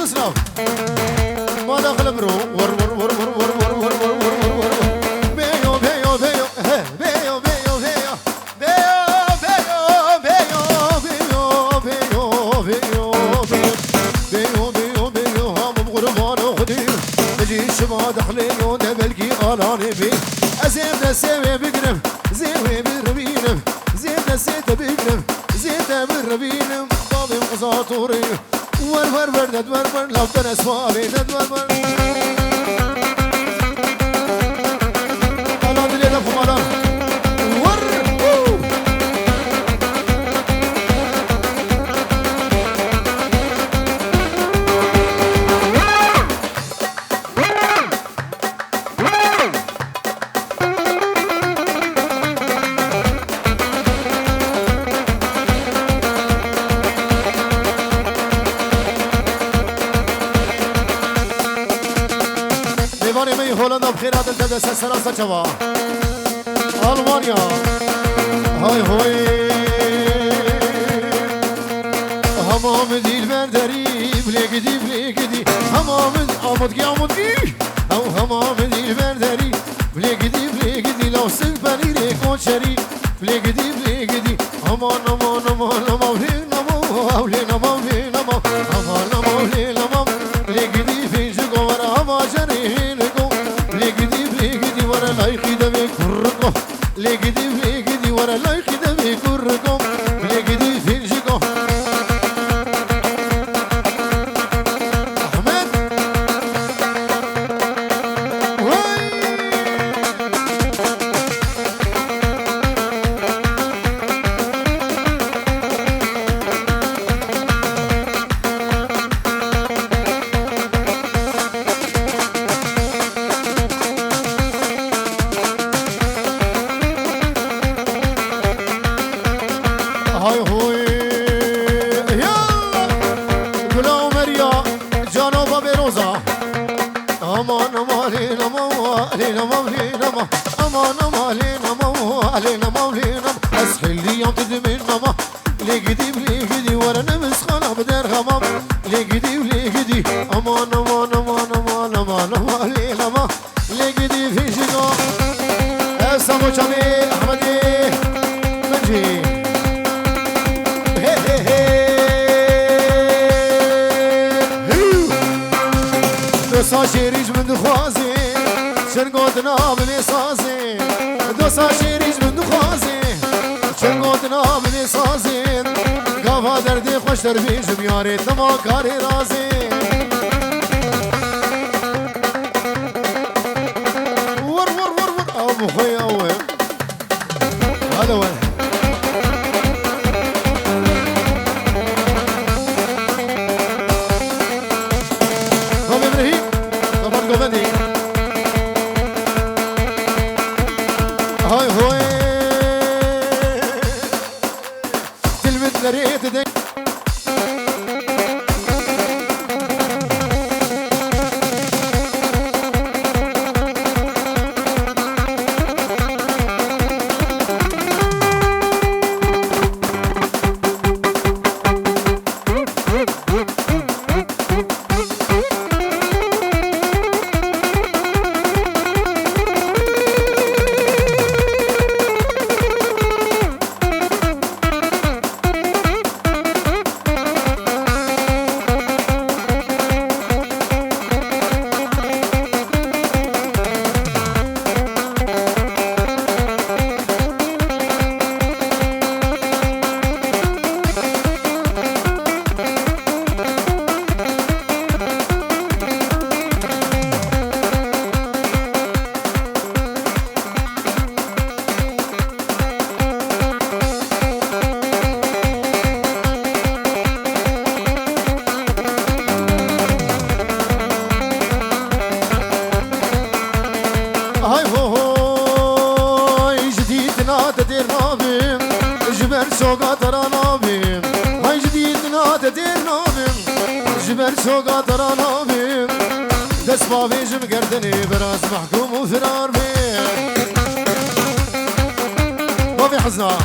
اسلام ما داخل برو ور ور ور ور ور ور ور ور ور ور ور بيو بيو بيو بيو بيو بيو بيو بيو بيو بيو بيو بيو هم بغربان وخدير مجيش ما دخلين ودبلكي قالاني بي أزيب نسيوي بقرب زيوي بالربينم زيب نسيت بقرب زيت بالربينم بابي مقصاطوري ور ور ور دد ور ور لو تنس فابي دد ور ور أنا دلي لفهم أنا ور هولندا بخيرات التدس السراسة شوا ألمانيا هاي هاي همام ديل بردري بليكدي بليكدي همام آمدكي آمدكي أو همام ديل بردري بليكدي بليكدي لو سنبني ريكون شري بليكدي بليكدي أمان أمان أمان أمان لين أمان أولين أمان لين أمان أمان أمان لين أمان بليكدي فين شكو ورا أما جريهين لايقي دمي كركو ليقدي ورا لايقي دمي كركو ليقدي فينجيكو أحمد هاي هوي يلا كلها مريا جانوبا بيروزا امان امالين امالين امالين امان امالين امالين امالين اسحل لي يوم تدمين ماما ليقدي ورا نمس خلا بدر غمام ليقدي امان امان امان امان امان امالين امان ليقدي في شقا اسمو جميل احمدي منجي دوسا شيريج من دخوازي شرقوتنا بلي صازي دوسا شيريج من دخوازي شرقوتنا بلي صازي قافا دردي خوش تربيج بياري تما كاري رازي ور ور ور ور ابو خويا وين هذا وين هاي هوي كلمة ريت دي تدير نابم جبر سوقا ترى نابم هاي جديدنا تدير نابم جبر سوقا ترى نابم دس بابي جم قردني براز محكوم وفرار بيه بابي حزنا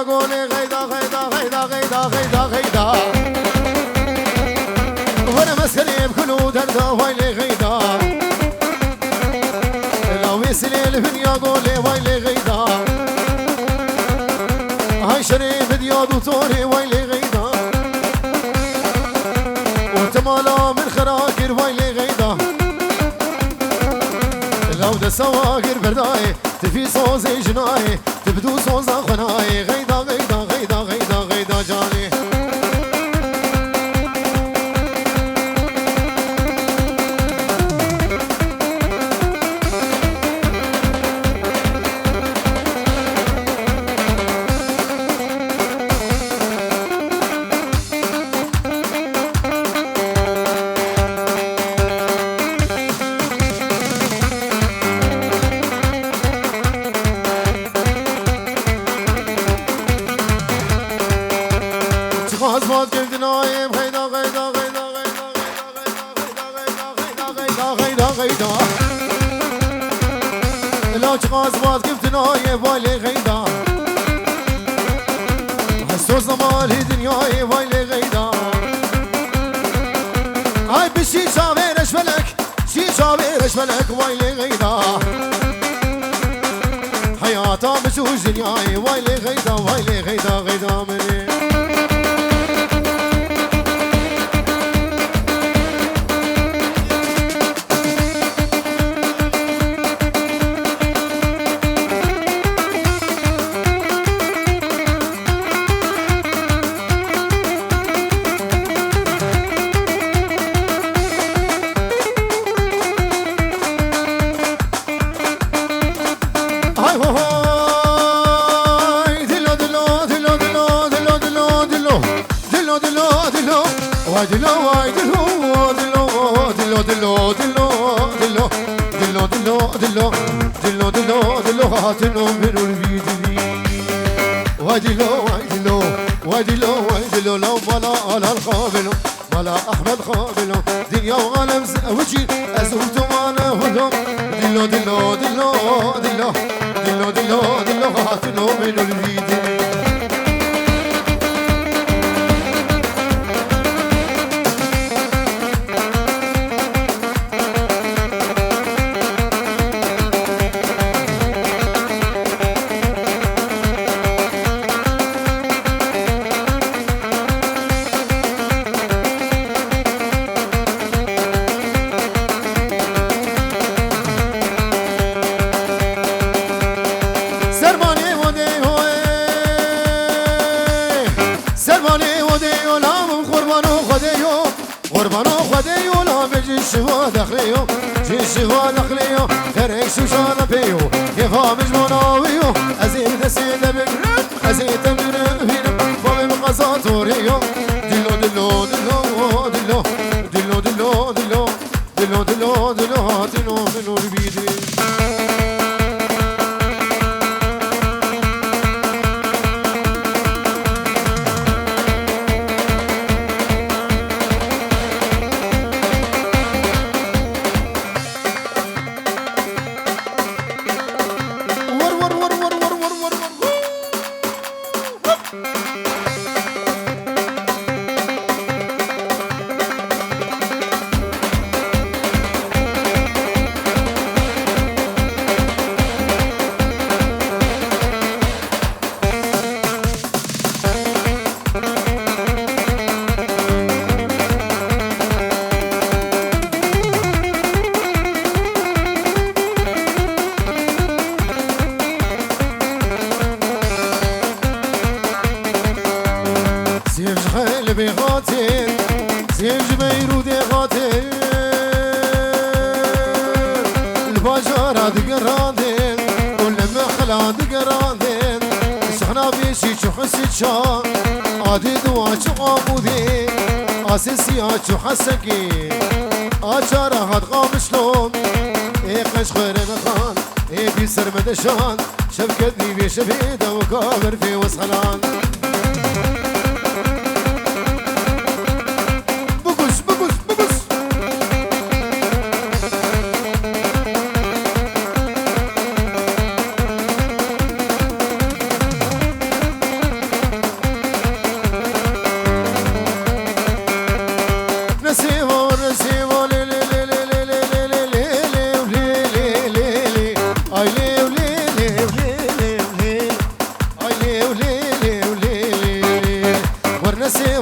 دنیا گونه غیدا غیدا غیدا غیدا غیدا غیدا وانا مسكري بكل دردا ويلي غيدا لو يسلي الدنيا قولي ويلي غيدا هاي شريف دياد وطوري ويلي غيدا وتمالا من خراكر ويلي غيدا لو ده سواقر برداي تفي صوزي جناي تبدو صوزا خناي غيدا غيدا غيدا غيدا غيدا جاني غازبات كيف نايم غيدا غيدا غيدا غيدا غيدا غيدا غيدا غيدا لا غازبات كيف نايم ويلي غيدا حسوس مالي دنياي ويلي غيدا هاي بالشيشة بين اشفلك شيشة بين اشفلك ويلي غيدا حياتها بشوش دنياي ويلي غيدا ويلي غيدا غيدا مني دلو من الفيديو وادلو لو ملا على الخابلو ملا احمد خابلو دنيا وعالم زوجي ازوت وانا هدو دلو دلو دلو دلو دلو دلو دلو هاتلو من الفيديو شوا دخليو شوا دخليو خريك شو شانا بيو يفهم جموناويو ازيد سيد بكرم ازيد بكرم هنا فوق مقصاتوريو دلو دلو دلو دلو دلو دلو دلو دلو دلو دلو هاتنو منو البيدي بغاتين سيف جبيرو دي غاتين البجارة دقرادين ولما خلا دقرادين سحنا بيشي شو حسد شا عادي دواج عابودي اساسي شو حسكي اجارة هاد غامشلون ايه قش خير مخان ايه بيسر مدشان شبكتني بيشبيده وكابر في وسخلان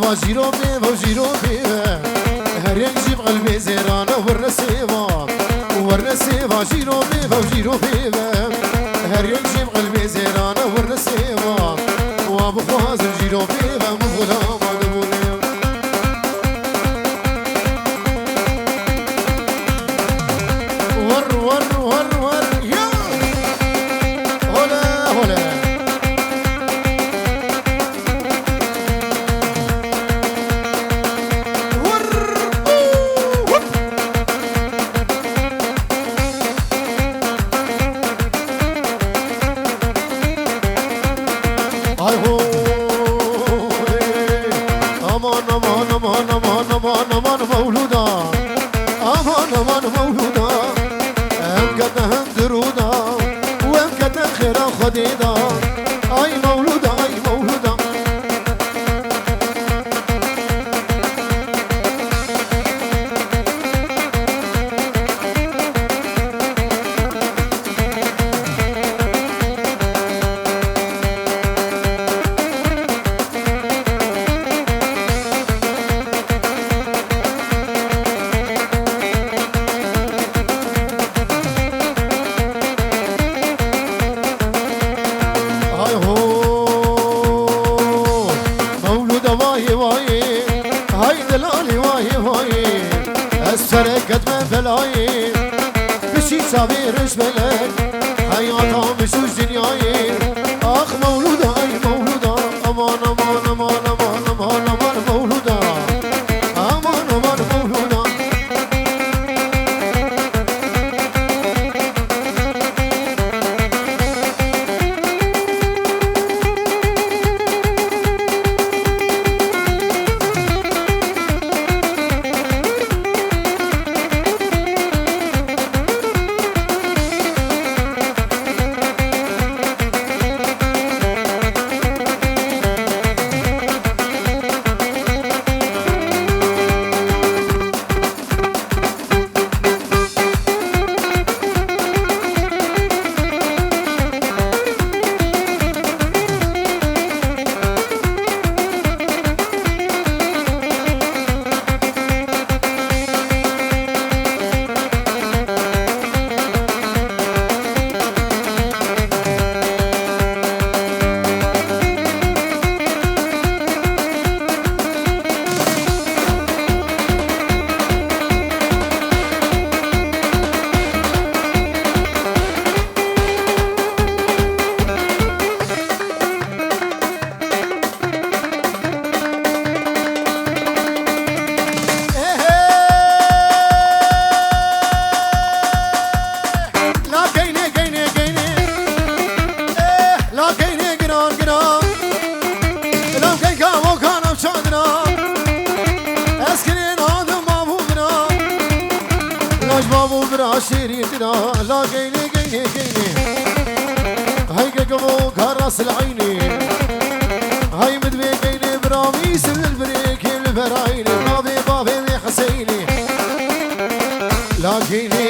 واجيرو بيه وجيرو بيه هر یک جیب قلبی زیرانه ورنسیوا جیرو بيه وجيرو بيه هر یک جیب قلبی زیرانه ورنسیوا و بخواز جیرو بيه و مفودا مادمونه ور یا هلا aman mevluda aman mevluda hem kadın duruda ve hem kadın khira khadida ay mevluda سرقت من فلاي بشي صابيرش بلد حياتها مشوش دنياي اخ مولودة اي مولودة امان امان امان امان امان امان مولودة امان امان مولودة شيريتنا لا قيني هاي قبو كراس العيني هاي مدبي قيني براميس البريك الفرايني بابي حسيني لاقيني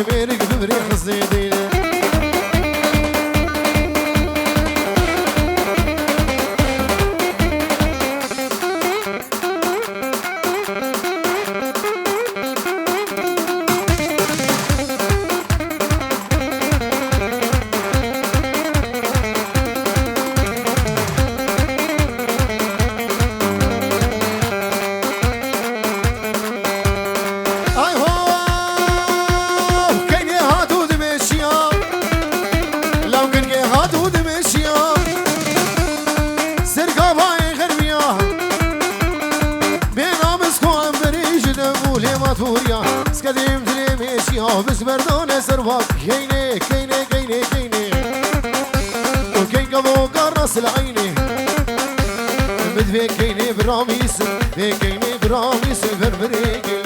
بيرك ببريق الزيدين سكديم تلميشيا بس مردون سرواك كيني وكين قبو قرص العيني مدفي كيني براميس فرفريك